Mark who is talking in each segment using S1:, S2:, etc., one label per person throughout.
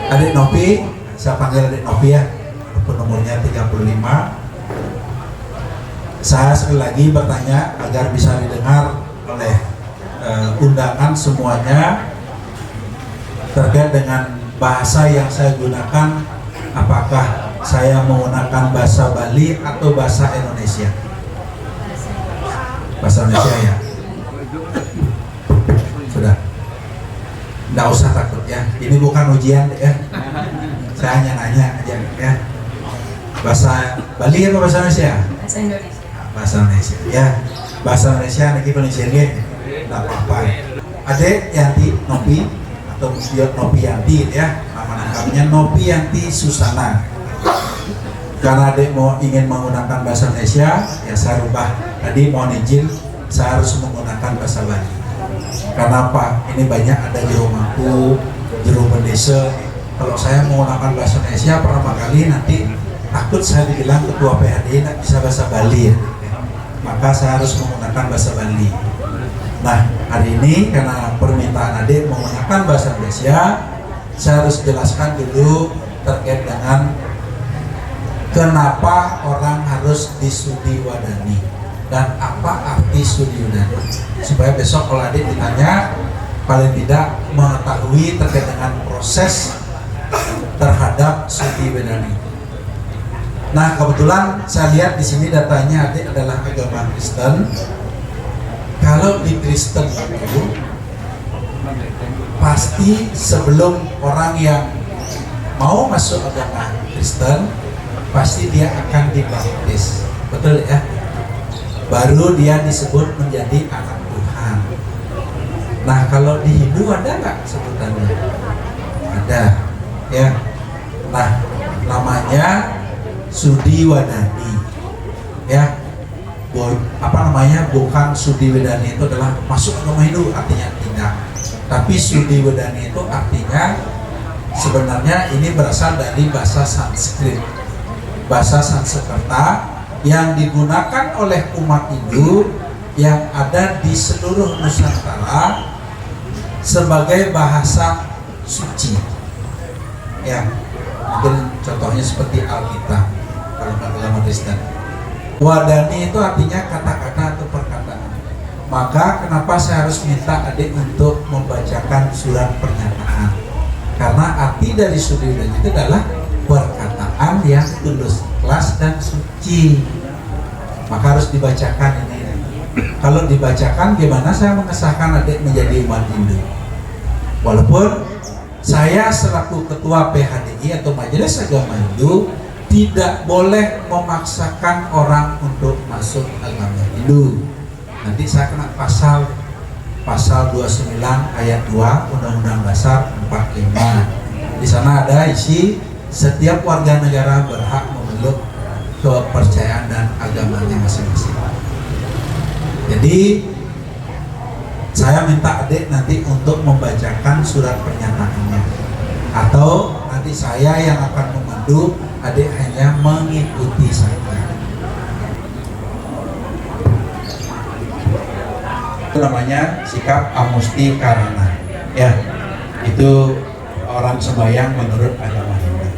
S1: Adik Nopi, saya panggil Adik Nopi ya, walaupun nomornya 35. Saya sekali lagi bertanya agar bisa didengar oleh undangan semuanya terkait dengan bahasa yang saya gunakan. Apakah saya menggunakan bahasa Bali atau bahasa Indonesia? Bahasa Indonesia ya. Sudah. Nggak usah takut ya. Ini bukan ujian ya. Saya hanya nanya aja ya. Bahasa Bali apa bahasa Indonesia?
S2: Bahasa Indonesia.
S1: Bahasa Indonesia ya. Bahasa Indonesia nanti Indonesia ini nggak apa-apa. Adik Yanti Nopi atau Nopi Yanti ya. Nama lengkapnya Nopi Yanti Susana. Karena adik ingin menggunakan bahasa Indonesia, ya saya rubah. Tadi mohon izin, saya harus menggunakan bahasa Bali. Karena apa? Ini banyak ada jero mampu, jero bendesa. Kalau saya menggunakan bahasa Indonesia pertama kali nanti takut saya dibilang ketua PHD tidak bisa bahasa Bali ya. Maka saya harus menggunakan bahasa Bali. Nah hari ini karena permintaan adik menggunakan bahasa Indonesia, saya harus jelaskan dulu terkait dengan kenapa orang harus disudi wadani dan apa arti studi wadani, supaya besok kalau adik ditanya paling tidak mengetahui terkait dengan proses terhadap studi wadani. Nah kebetulan saya lihat di sini datanya adik adalah agama Kristen. Kalau di Kristen itu pasti sebelum orang yang mau masuk agama Kristen pasti dia akan dibaptis, betul ya? Baru dia disebut menjadi anak Tuhan. Nah kalau di Hindu ada nggak sebutannya? Ada ya. Nah namanya Sudi Wadani ya. Apa namanya, bukan Sudi Wadani itu adalah masuk agama Hindu, artinya tidak. Tapi Sudi Wadani itu artinya sebenarnya ini berasal dari bahasa Sanskrit, bahasa Sanskerta yang digunakan oleh umat Hindu yang ada di seluruh Nusantara sebagai bahasa suci ya. Mungkin contohnya seperti Alkitab kalau agama Kristen. Wadani itu artinya kata-kata atau perkataan. Maka kenapa saya harus minta adik untuk membacakan surat pernyataan? Karena arti dari studi wadani itu adalah perkataan yang tulus, ikhlas dan suci. Maka harus dibacakan ini. Kalau dibacakan, gimana saya mengesahkan adik menjadi umat Hindu? Walaupun saya selaku ketua PHDI atau Majelis Agama Hindu tidak boleh memaksakan orang untuk masuk agama Hindu. Nanti saya kena pasal 29 ayat 2 Undang-Undang Dasar 45. Di sana ada isi setiap warga negara berhak memeluk kepercayaan dan agamanya masing-masing. Jadi saya minta adik nanti untuk membacakan surat pernyataannya, atau nanti saya yang akan memandu, adik hanya mengikuti saja. Itu namanya sikap amusti karana ya. Itu orang sembahyang menurut agama Hindu.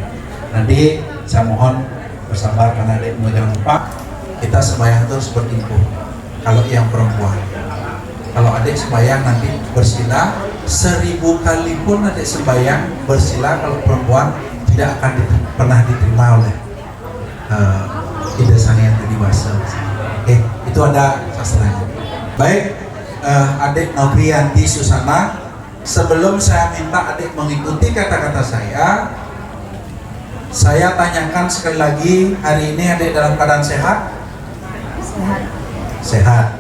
S1: Nanti saya mohon bersabar karena adik jangan lupa kita sembahyang itu seperti itu. Kalau yang perempuan, kalau adik sembahyang nanti bersila 1000 kali pun adik sembahyang bersila, kalau perempuan tidak akan pernah diterima oleh Ida yang tadi bahasa. Itu ada sastranya. Baik, adik Noprianti Susana, sebelum saya minta adik mengikuti kata-kata saya tanyakan sekali lagi, hari ini adik dalam keadaan sehat?
S2: Sehat.
S1: Sehat.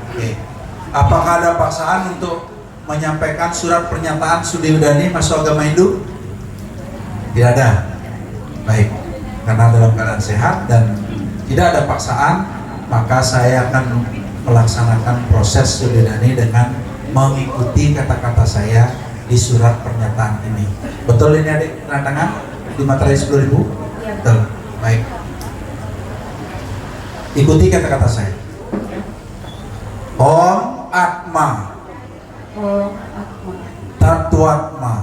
S1: Apakah ada paksaan untuk menyampaikan surat pernyataan studi wadani masuk agama Hindu? Tidak ada. Baik, karena dalam keadaan sehat dan tidak ada paksaan, maka saya akan melaksanakan proses studi wadani dengan mengikuti kata-kata saya di surat pernyataan ini. Betul ini adik, tanda tangan di materai 10.000?
S2: Ya.
S1: Betul. Baik. Ikuti kata-kata saya. Om Atma
S2: Om Atma
S1: Tatwatma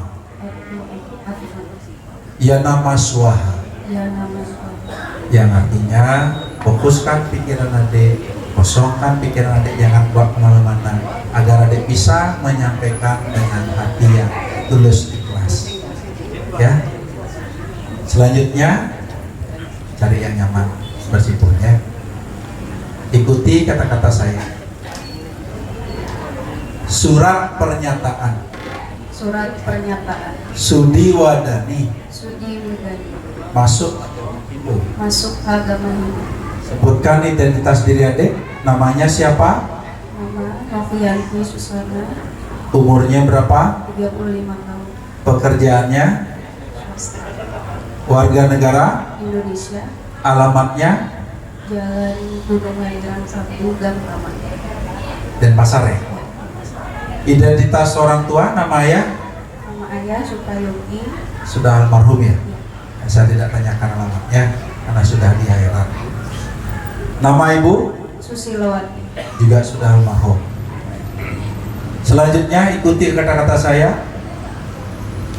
S1: Ya nama swaha,
S2: Ya nama Tuhan.
S1: yang artinya fokuskan pikiran adik, kosongkan pikiran adik, jangan buat kemana-mana, agar adik bisa menyampaikan dengan hati yang tulus ikhlas. Ya. Selanjutnya cari yang nyaman bersipurnya. Ikuti kata-kata saya. Surat pernyataan
S2: Surat pernyataan.
S1: Sudiwadani
S2: Sudi Widani.
S1: masuk agama Hindu.
S2: Masuk agama Hindu.
S1: Sebutkan identitas diri adik. Namanya siapa?
S2: Nama Novianti Susana.
S1: Umurnya berapa?
S2: 35 tahun.
S1: Pekerjaannya?
S2: Swasta.
S1: Warga negara?
S2: Indonesia.
S1: Alamatnya?
S2: Jalan Gunung Ngairang 1 Gang Taman.
S1: Denpasar ya? Identitas orang tua, nama ayah?
S2: Nama ayah Sukayogi.
S1: Sudah almarhum ya? Saya tidak tanyakan alamatnya karena sudah di akhirat. Nama ibu?
S2: Susilowati.
S1: Juga sudah almarhum. Selanjutnya ikuti kata-kata saya.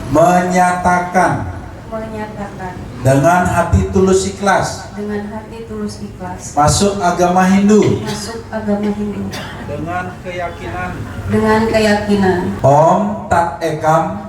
S1: Menyatakan
S2: Menyatakan
S1: dengan hati tulus ikhlas
S2: dengan hati tulus ikhlas
S1: masuk agama Hindu
S2: masuk agama Hindu
S1: dengan keyakinan
S2: dengan keyakinan
S1: Om Tat Ekam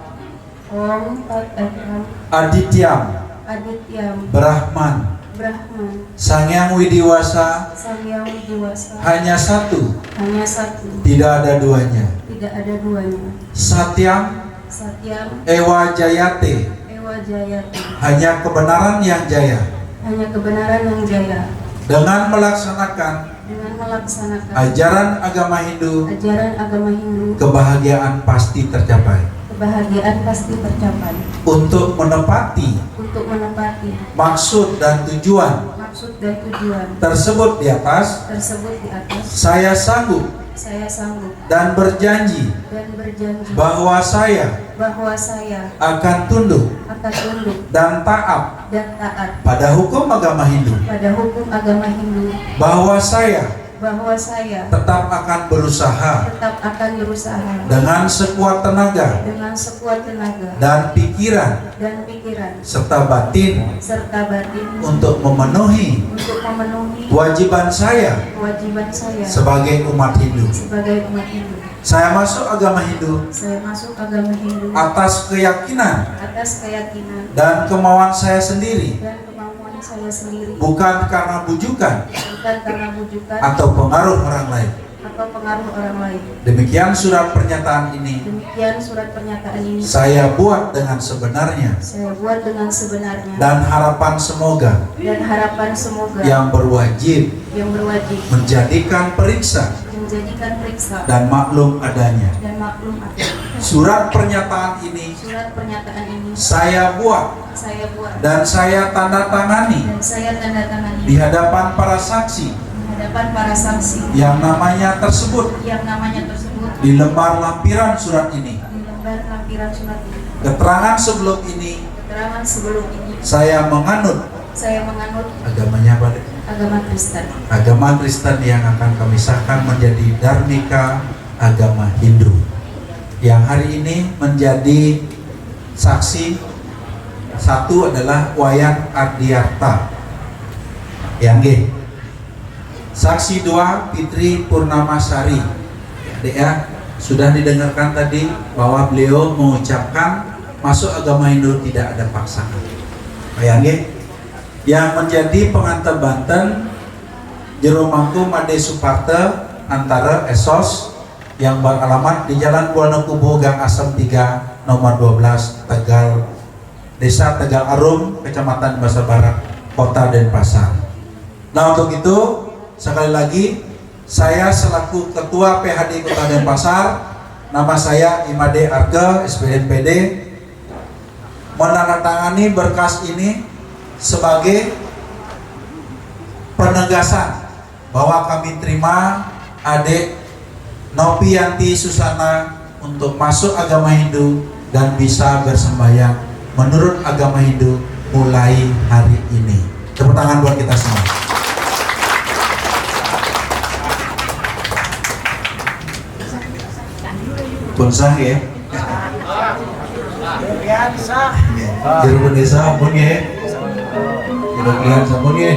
S2: Om Tat Ekam
S1: Adityam
S2: Adityam
S1: Brahman
S2: Brahman
S1: Sangyang Widiwasa
S2: Sangyang Widiwasa
S1: hanya satu,
S2: hanya satu,
S1: tidak ada duanya.
S2: tidak ada duanya.
S1: Satyam
S2: Satyam
S1: Ewa Jayate,
S2: Ewa Jayati,
S1: hanya kebenaran yang jaya.
S2: hanya kebenaran yang jaya.
S1: Dengan melaksanakan
S2: Dengan melaksanakan
S1: ajaran agama Hindu,
S2: ajaran agama Hindu,
S1: kebahagiaan pasti tercapai.
S2: kebahagiaan pasti tercapai.
S1: Untuk menepati
S2: Untuk menepati
S1: maksud dan tujuan
S2: maksud dan tujuan
S1: tersebut di atas,
S2: tersebut di atas,
S1: saya sanggup
S2: saya sanggup
S1: dan berjanji
S2: dan berjanji
S1: bahwa saya
S2: bahwa saya
S1: akan tunduk
S2: akan tunduk
S1: dan taat
S2: dan taat
S1: pada hukum agama Hindu,
S2: pada hukum agama Hindu,
S1: bahwa saya
S2: bahwa saya
S1: tetap akan berusaha
S2: tetap akan berusaha
S1: dengan sekuat tenaga
S2: dengan sekuat tenaga
S1: dan pikiran
S2: dan pikiran
S1: serta batin
S2: serta batin
S1: untuk memenuhi
S2: untuk memenuhi
S1: kewajiban saya
S2: kewajiban saya
S1: sebagai umat Hindu.
S2: sebagai umat Hindu.
S1: Saya masuk agama Hindu
S2: Saya masuk agama Hindu
S1: atas keyakinan
S2: atas keyakinan
S1: dan kemauan saya sendiri,
S2: dan kemampuan saya sendiri,
S1: bukan karena bujukan
S2: bukan karena bujukan
S1: atau pengaruh orang lain.
S2: atau pengaruh orang lain.
S1: Demikian surat pernyataan ini
S2: Demikian surat pernyataan ini
S1: saya buat dengan sebenarnya
S2: saya buat dengan sebenarnya
S1: dan harapan semoga
S2: dan harapan semoga
S1: yang berwajib
S2: yang berwajib
S1: menjadikan periksa
S2: menjadikan periksa
S1: dan maklum adanya.
S2: dan maklum adanya.
S1: Surat pernyataan ini
S2: Surat pernyataan ini
S1: saya buat
S2: saya buat
S1: dan saya tanda tangani
S2: dan saya tanda tangani
S1: di hadapan para saksi
S2: di hadapan para saksi
S1: yang namanya tersebut
S2: yang namanya tersebut
S1: di lembar lampiran surat ini.
S2: di lembar lampiran surat ini.
S1: Keterangan sebelum ini
S2: Keterangan sebelum ini
S1: saya menganut
S2: saya menganut
S1: agamanya apa?
S2: agama Kristen.
S1: Agama Kristen yang akan kami sahkan menjadi Dharmika agama Hindu, yang hari ini menjadi saksi. Satu adalah Wayan Ardiarta yang G. Saksi dua Fitri Purnamasari. Ya, sudah didengarkan tadi bahwa beliau mengucapkan masuk agama Hindu tidak ada paksaan. Yang G. Yang menjadi pengantar Banten Jero Mangku Made Suparte antara Esos yang beralamat di Jalan Wonokubu Gang Asem 3 nomor 12 Tegal, Desa Tegal Arum, Kecamatan Basa Barat, Kota Denpasar. Nah, untuk itu sekali lagi saya selaku Ketua PHD Kota Denpasar, nama saya Imade Arke SPNPD, menandatangani berkas ini sebagai penegasan bahwa kami terima adik Novianti Susana untuk masuk agama Hindu dan bisa bersembahyang menurut agama Hindu mulai hari ini. Tepuk tangan buat kita semua. Pun sah ya. Jero desa ampun nggih. Jero klian sampun nggih.